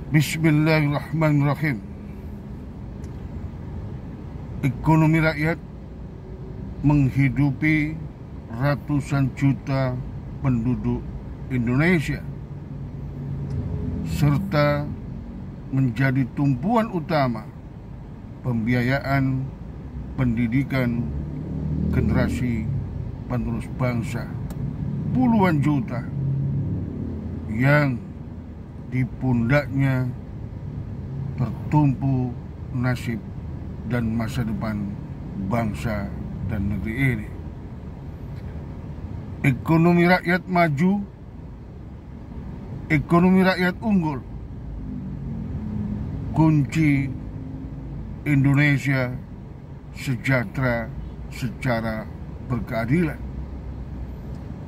Bismillahirrahmanirrahim. Ekonomi rakyat menghidupi ratusan juta penduduk Indonesia serta menjadi tumpuan utama pembiayaan pendidikan generasi penerus bangsa puluhan juta yang di pundaknya tertumpu nasib dan masa depan bangsa dan negeri ini. Ekonomi rakyat maju, ekonomi rakyat unggul, kunci Indonesia sejahtera secara berkeadilan.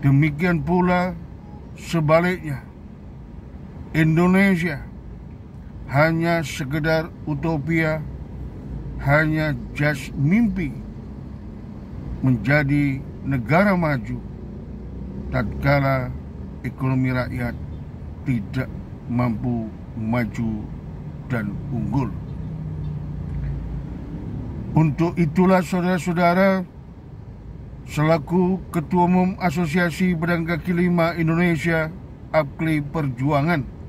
Demikian pula sebaliknya, Indonesia hanya sekedar utopia, hanya jas mimpi menjadi negara maju tatkala ekonomi rakyat tidak mampu maju dan unggul. Untuk itulah saudara-saudara, selaku Ketua Umum Asosiasi Pedagang Kaki Lima Indonesia APKLI Perjuangan,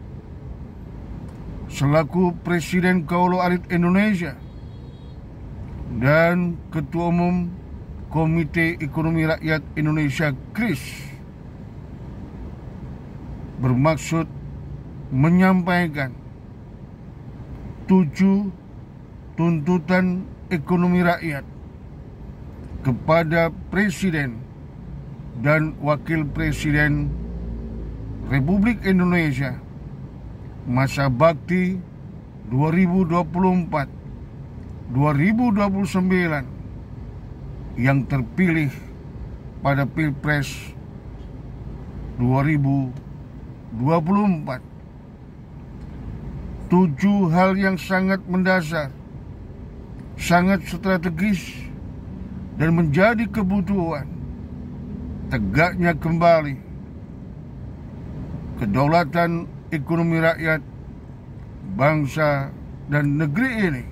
selaku Presiden Kaulo Arit Indonesia dan Ketua Umum Komite Ekonomi Rakyat Indonesia KRIS, bermaksud menyampaikan 7 tuntutan ekonomi rakyat kepada Presiden dan Wakil Presiden Republik Indonesia masa bakti 2024-2029 yang terpilih pada Pilpres 2024. 7 hal yang sangat mendasar, sangat strategis, dan menjadi kebutuhan tegaknya kembali kedaulatan ekonomi rakyat bangsa dan negeri ini,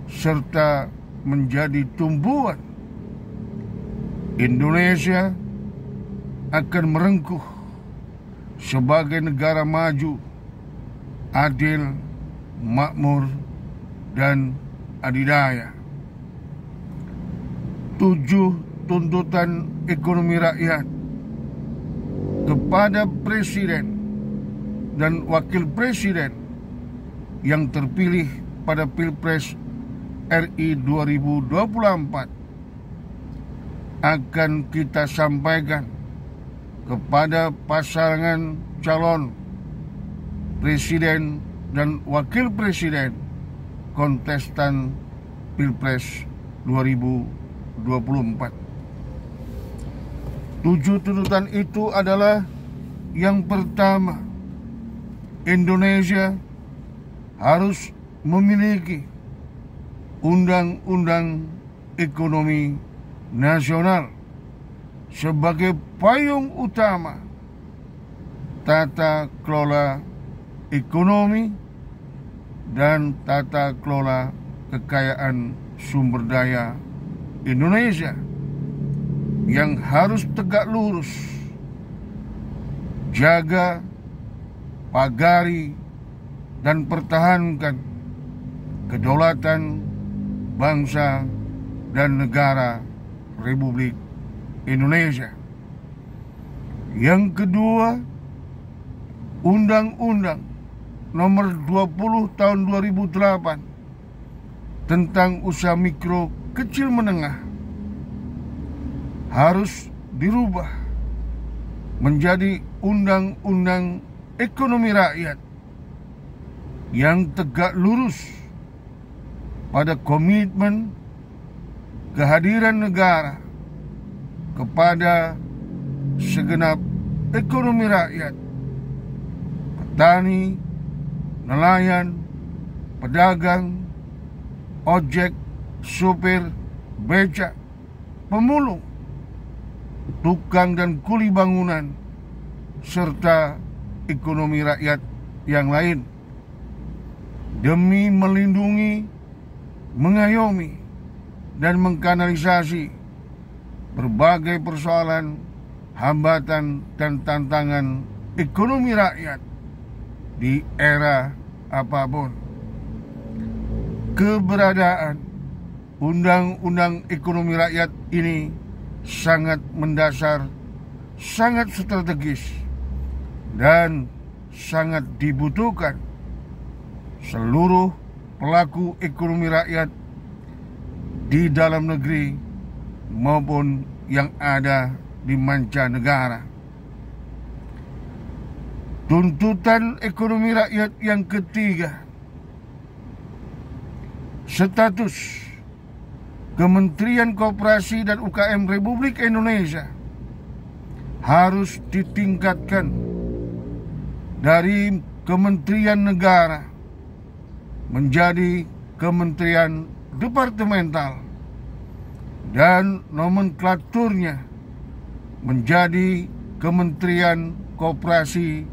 serta menjadi tumbuhan Indonesia akan merengkuh sebagai negara maju, adil, makmur, dan adidaya. 7 tuntutan ekonomi rakyat kepada Presiden dan Wakil Presiden yang terpilih pada Pilpres RI 2024 akan kita sampaikan kepada pasangan calon Presiden dan Wakil Presiden kontestan Pilpres 2024. 7 tuntutan itu adalah: yang pertama, Indonesia harus memiliki undang-undang ekonomi nasional sebagai payung utama tata kelola ekonomi dan tata kelola kekayaan sumber daya Indonesia yang harus tegak lurus, jaga, pagari, dan pertahankan kedaulatan bangsa dan negara Republik Indonesia. Yang kedua, Undang-Undang Nomor 20 Tahun 2008 tentang usaha mikro kecil menengah harus dirubah menjadi undang-undang ekonomi rakyat yang tegak lurus pada komitmen kehadiran negara kepada segenap ekonomi rakyat, petani, nelayan, pedagang, ojek, supir, becak, pemulung, tukang dan kuli bangunan, serta ekonomi rakyat yang lain demi melindungi, mengayomi, dan mengkanalisasi berbagai persoalan, hambatan, dan tantangan ekonomi rakyat di era apapun. Keberadaan Undang-Undang Ekonomi Rakyat ini sangat mendasar, sangat strategis, dan sangat dibutuhkan seluruh pelaku ekonomi rakyat di dalam negeri maupun yang ada di mancanegara. Tuntutan ekonomi rakyat yang ketiga, status Kementerian Koperasi dan UKM Republik Indonesia harus ditingkatkan dari Kementerian Negara menjadi kementerian departemental dan nomenklaturnya menjadi Kementerian Koperasi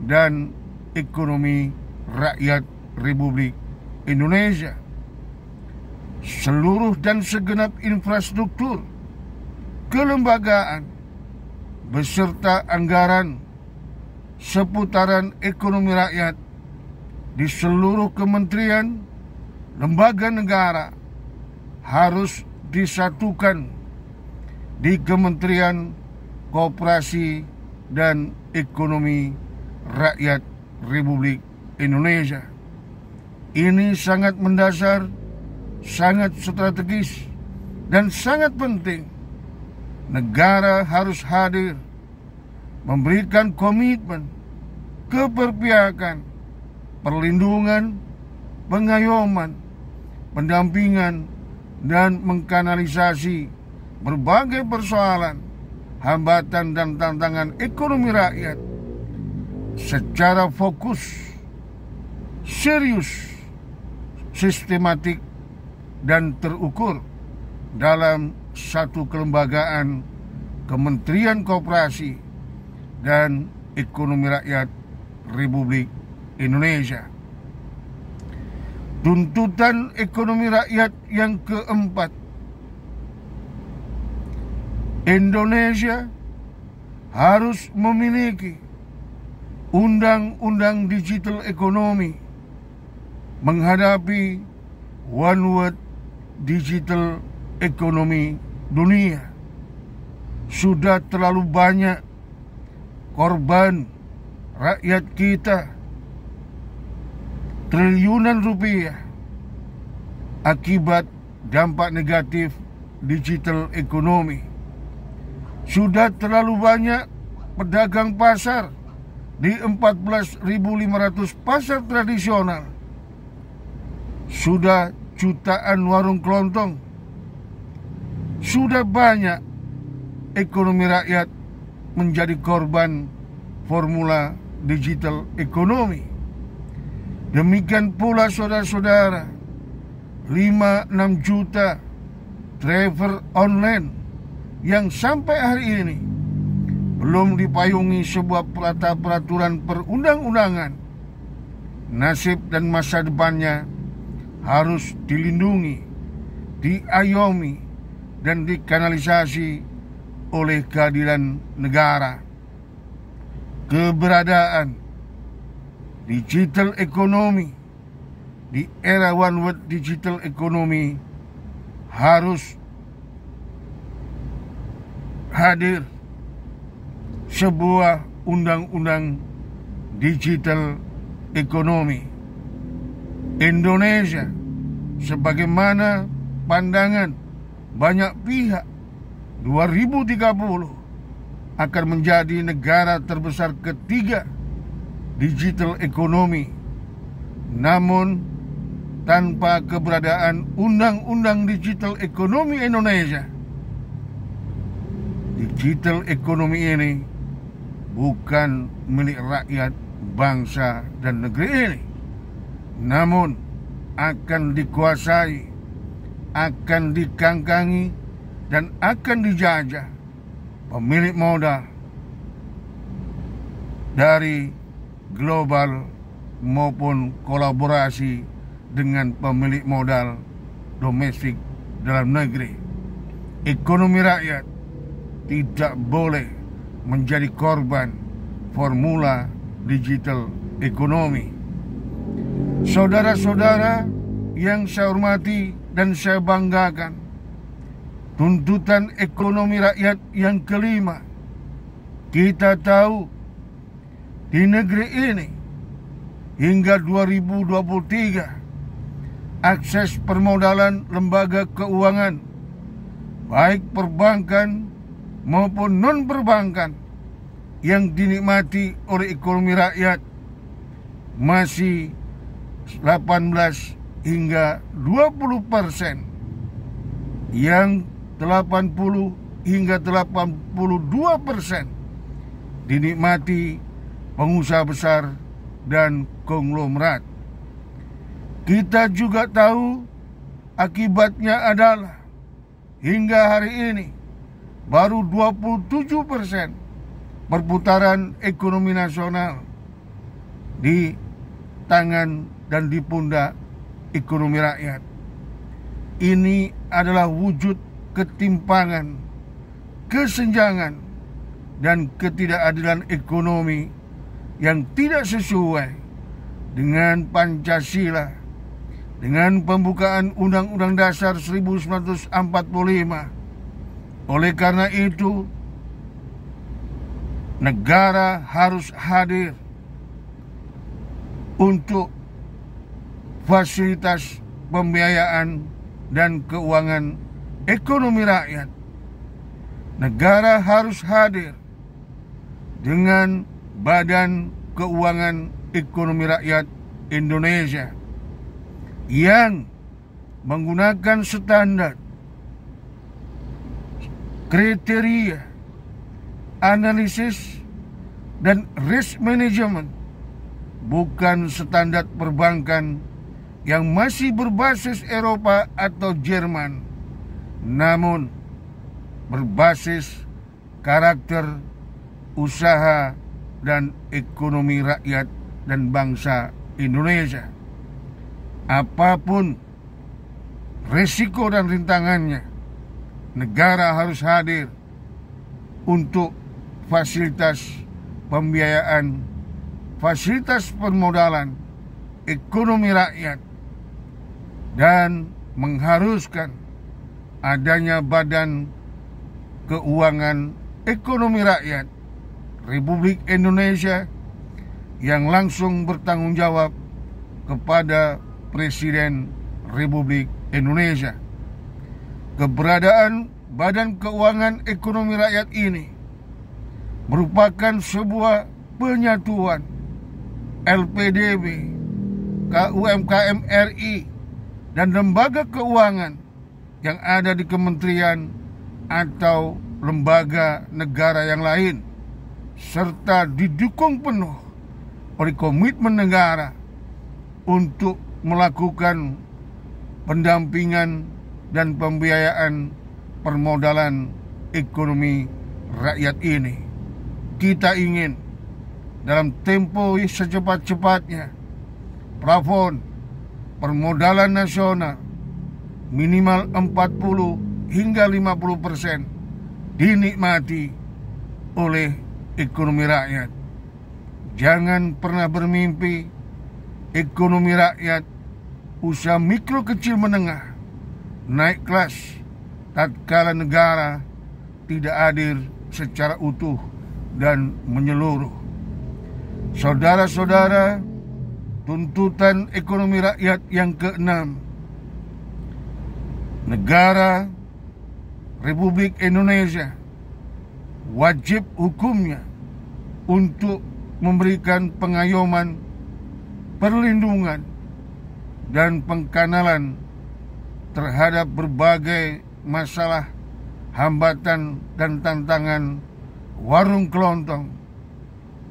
dan Ekonomi Rakyat Republik Indonesia. Seluruh dan segenap infrastruktur, kelembagaan, beserta anggaran seputaran ekonomi rakyat di seluruh kementerian, lembaga negara harus disatukan di Kementerian Koperasi dan Ekonomi Rakyat Republik Indonesia. Ini sangat mendasar, sangat strategis, dan sangat penting. Negara harus hadir, memberikan komitmen, keberpihakan, perlindungan, pengayoman, pendampingan, dan mengkanalisasi berbagai persoalan, hambatan, dan tantangan ekonomi rakyat secara fokus, serius, sistematik, dan terukur dalam satu kelembagaan Kementerian Koperasi dan Ekonomi Rakyat Republik Indonesia. Tuntutan ekonomi rakyat yang keempat, Indonesia harus memiliki undang-undang digital ekonomi menghadapi one world digital ekonomi dunia. Sudah terlalu banyak korban rakyat kita, triliunan rupiah akibat dampak negatif digital ekonomi. Sudah terlalu banyak pedagang pasar di 14.500 pasar tradisional. Sudah jutaan warung kelontong. Sudah banyak ekonomi rakyat menjadi korban formula digital ekonomi. Demikian pula saudara-saudara, 5-6 juta driver online yang sampai hari ini belum dipayungi sebuah peraturan perundang-undangan. Nasib dan masa depannya harus dilindungi, diayomi, dan dikanalisasi oleh kehadiran negara. Keberadaan digital ekonomi di era one world digital ekonomi harus hadir sebuah undang-undang digital ekonomi. Indonesia, sebagaimana pandangan banyak pihak, 2030 akan menjadi negara terbesar ketiga digital ekonomi. Namun tanpa keberadaan undang-undang digital ekonomi Indonesia, digital ekonomi ini bukan milik rakyat, bangsa, dan negeri ini, namun akan dikuasai, akan dikangkangi, dan akan dijajah pemilik modal dari global maupun kolaborasi dengan pemilik modal domestik dalam negeri. Ekonomi rakyat tidak boleh menjadi korban formula digital ekonomi. Saudara-saudara yang saya hormati dan saya banggakan, tuntutan ekonomi rakyat yang kelima, kita tahu di negeri ini hingga 2023 akses permodalan lembaga keuangan baik perbankan maupun non-perbankan yang dinikmati oleh ekonomi rakyat masih 18 hingga 20%, yang 80 hingga 82% dinikmati pengusaha besar dan konglomerat. Kita juga tahu akibatnya adalah hingga hari ini baru 27% perputaran ekonomi nasional di tangan dan di pundak ekonomi rakyat. Ini adalah wujud ketimpangan, kesenjangan, dan ketidakadilan ekonomi yang tidak sesuai dengan Pancasila, dengan pembukaan Undang-Undang Dasar 1945. Oleh karena itu, negara harus hadir untuk fasilitas pembiayaan dan keuangan ekonomi rakyat. Negara harus hadir dengan Badan Keuangan Ekonomi Rakyat Indonesia yang menggunakan standar, kriteria, analisis, dan risk management, bukan standar perbankan yang masih berbasis Eropa atau Jerman, namun berbasis karakter usaha dan ekonomi rakyat dan bangsa Indonesia. Apapun resiko dan rintangannya, negara harus hadir untuk fasilitas pembiayaan, fasilitas permodalan ekonomi rakyat, dan mengharuskan adanya Badan Keuangan Ekonomi Rakyat Republik Indonesia yang langsung bertanggung jawab kepada Presiden Republik Indonesia. Keberadaan Badan Keuangan Ekonomi Rakyat ini merupakan sebuah penyatuan LPDB, KUMKM RI, dan lembaga keuangan yang ada di kementerian atau lembaga negara yang lain, serta didukung penuh oleh komitmen negara untuk melakukan pendampingan dan pembiayaan permodalan ekonomi rakyat ini. Kita ingin dalam tempo secepat-cepatnya plafon permodalan nasional minimal 40 hingga 50% dinikmati oleh ekonomi rakyat. Jangan pernah bermimpi ekonomi rakyat, usaha mikro kecil menengah naik kelas tatkala negara tidak hadir secara utuh dan menyeluruh. Saudara-saudara, tuntutan ekonomi rakyat yang keenam, negara Republik Indonesia wajib hukumnya untuk memberikan pengayoman, perlindungan, dan pengkanalan terhadap berbagai masalah, hambatan, dan tantangan warung kelontong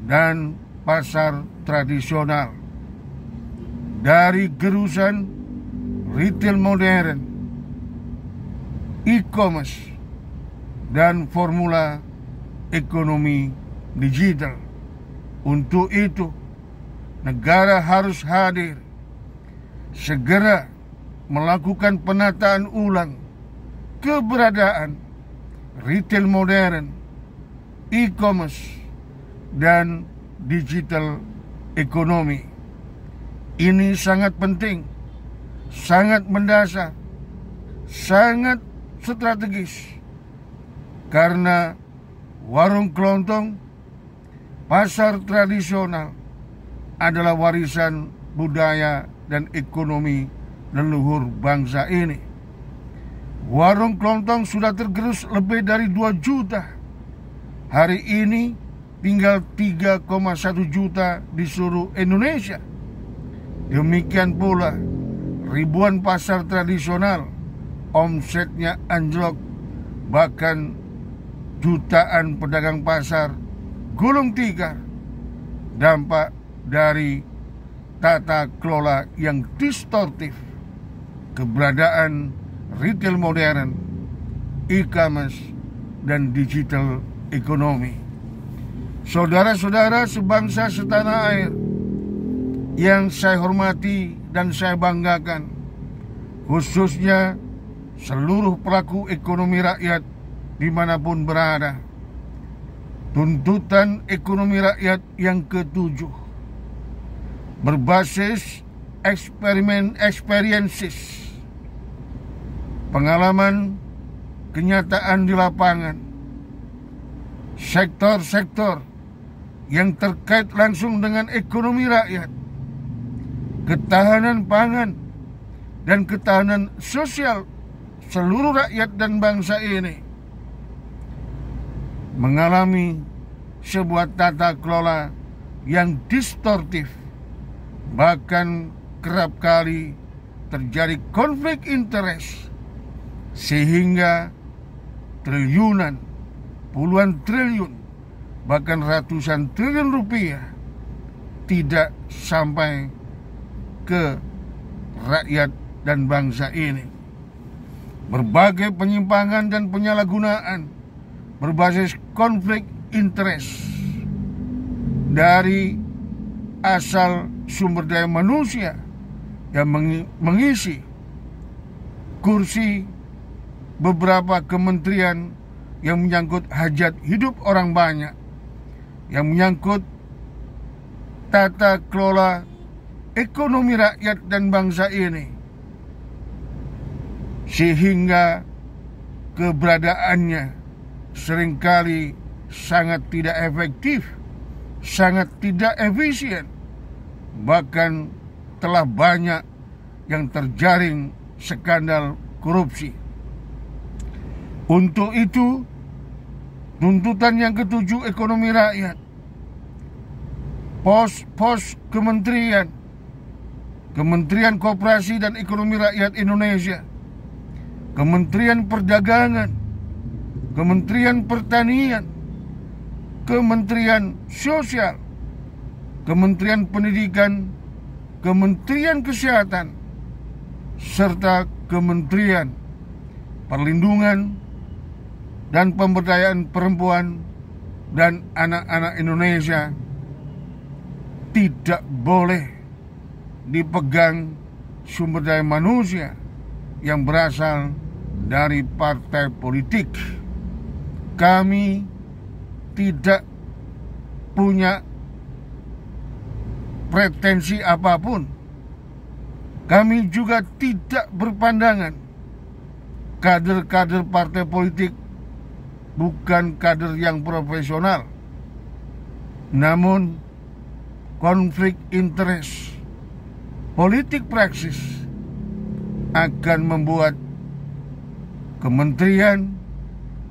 dan pasar tradisional. Dari gerusan retail modern, e-commerce, dan formula ekonomi digital. Untuk itu, negara harus hadir, segera melakukan penataan ulang keberadaan retail modern, e-commerce, dan digital ekonomi. Ini sangat penting, sangat mendasar, sangat strategis, karena warung kelontong, pasar tradisional adalah warisan budaya dan ekonomi leluhur bangsa ini. Warung kelontong sudah tergerus lebih dari 2 juta. Hari ini tinggal 3,1 juta di seluruh Indonesia. Demikian pula ribuan pasar tradisional omsetnya anjlok, bahkan jutaan pedagang pasar gulung tikar. Dampak dari tata kelola yang distortif, keberadaan retail modern, e-commerce, dan digital ekonomi. Saudara-saudara sebangsa setanah air yang saya hormati dan saya banggakan, khususnya seluruh pelaku ekonomi rakyat dimanapun berada, tuntutan ekonomi rakyat yang ketujuh berbasis experiences, pengalaman kenyataan di lapangan, sektor-sektor yang terkait langsung dengan ekonomi rakyat, ketahanan pangan, dan ketahanan sosial seluruh rakyat dan bangsa ini mengalami sebuah tata kelola yang distortif, bahkan kerap kali terjadi konflik interest, sehingga triliunan, puluhan triliun, bahkan ratusan triliun rupiah tidak sampai ke rakyat dan bangsa ini. Berbagai penyimpangan dan penyalahgunaan berbasis konflik interest dari asal sumber daya manusia yang mengisi kursi beberapa kementerian yang menyangkut hajat hidup orang banyak, yang menyangkut tata kelola ekonomi rakyat dan bangsa ini, sehingga keberadaannya seringkali sangat tidak efektif, sangat tidak efisien, bahkan telah banyak yang terjaring skandal korupsi. Untuk itu, tuntutan yang ketujuh ekonomi rakyat, pos-pos kementerian, Kementerian Koperasi dan Ekonomi Rakyat Indonesia, Kementerian Perdagangan, Kementerian Pertanian, Kementerian Sosial, Kementerian Pendidikan, Kementerian Kesehatan, serta Kementerian Perlindungan dan Pemberdayaan Perempuan dan Anak-anak Indonesia tidak boleh dipegang sumber daya manusia yang berasal dari partai politik. Kami tidak punya pretensi apapun. Kami juga tidak berpandangan kader-kader partai politik bukan kader yang profesional, namun konflik interest, politik praksis akan membuat kementerian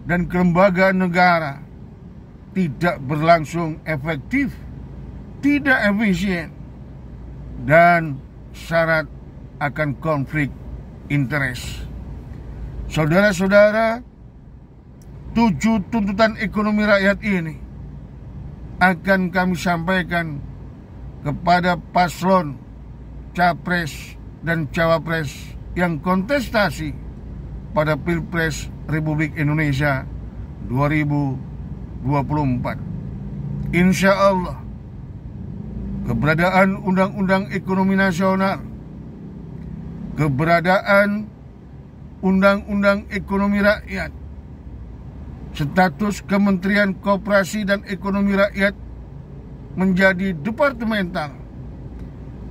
dan kelembagaan negara tidak berlangsung efektif, tidak efisien, dan syarat akan konflik interest. Saudara-saudara, 7 tuntutan ekonomi rakyat ini akan kami sampaikan kepada paslon Capres dan Cawapres yang kontestasi pada Pilpres Republik Indonesia 2024. Insya Allah keberadaan Undang-Undang Ekonomi Nasional, keberadaan Undang-Undang Ekonomi Rakyat, status Kementerian Koperasi dan Ekonomi Rakyat menjadi departemental,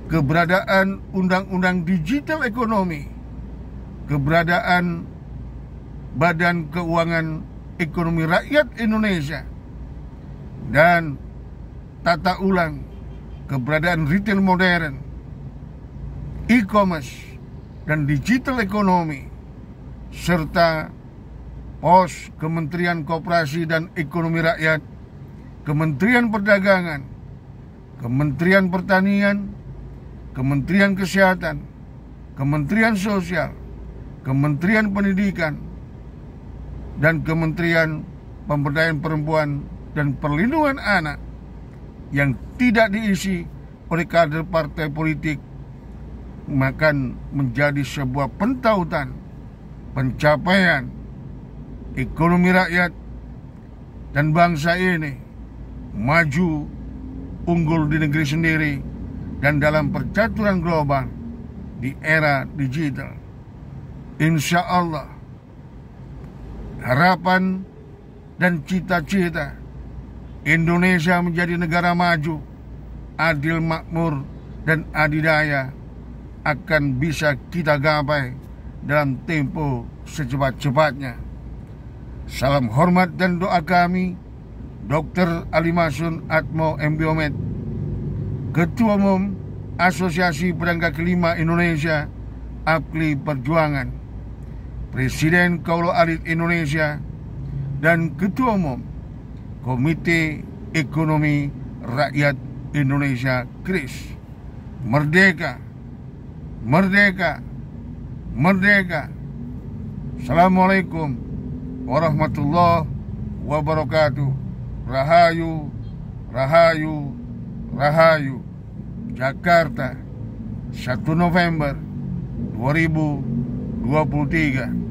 keberadaan Undang-Undang Digital Ekonomi, keberadaan Badan Keuangan Ekonomi Rakyat Indonesia, dan tata ulang keberadaan retail modern, e-commerce, dan digital ekonomi, serta pos Kementerian Koperasi dan Ekonomi Rakyat, Kementerian Perdagangan, Kementerian Pertanian, Kementerian Kesehatan, Kementerian Sosial, Kementerian Pendidikan, dan Kementerian Pemberdayaan Perempuan dan Perlindungan Anak yang tidak diisi oleh kader partai politik akan menjadi sebuah pentautan pencapaian ekonomi rakyat dan bangsa ini maju, unggul di negeri sendiri, dan dalam percaturan global di era digital. Insya Allah, harapan dan cita-cita Indonesia menjadi negara maju, adil, makmur, dan adidaya akan bisa kita gapai dalam tempo secepat-cepatnya. Salam hormat dan doa kami, Dr. Ali Masun Atmo MBiomed, Ketua Umum Asosiasi Pedagang Kaki Lima Indonesia, APKLI Perjuangan, Presiden Kaulo Alit Indonesia, dan Ketua Umum Komite Ekonomi Rakyat Indonesia KRIS. Merdeka, merdeka, merdeka. Assalamualaikum warahmatullahi wabarakatuh. Rahayu, rahayu, rahayu. Jakarta, 1 November 2023.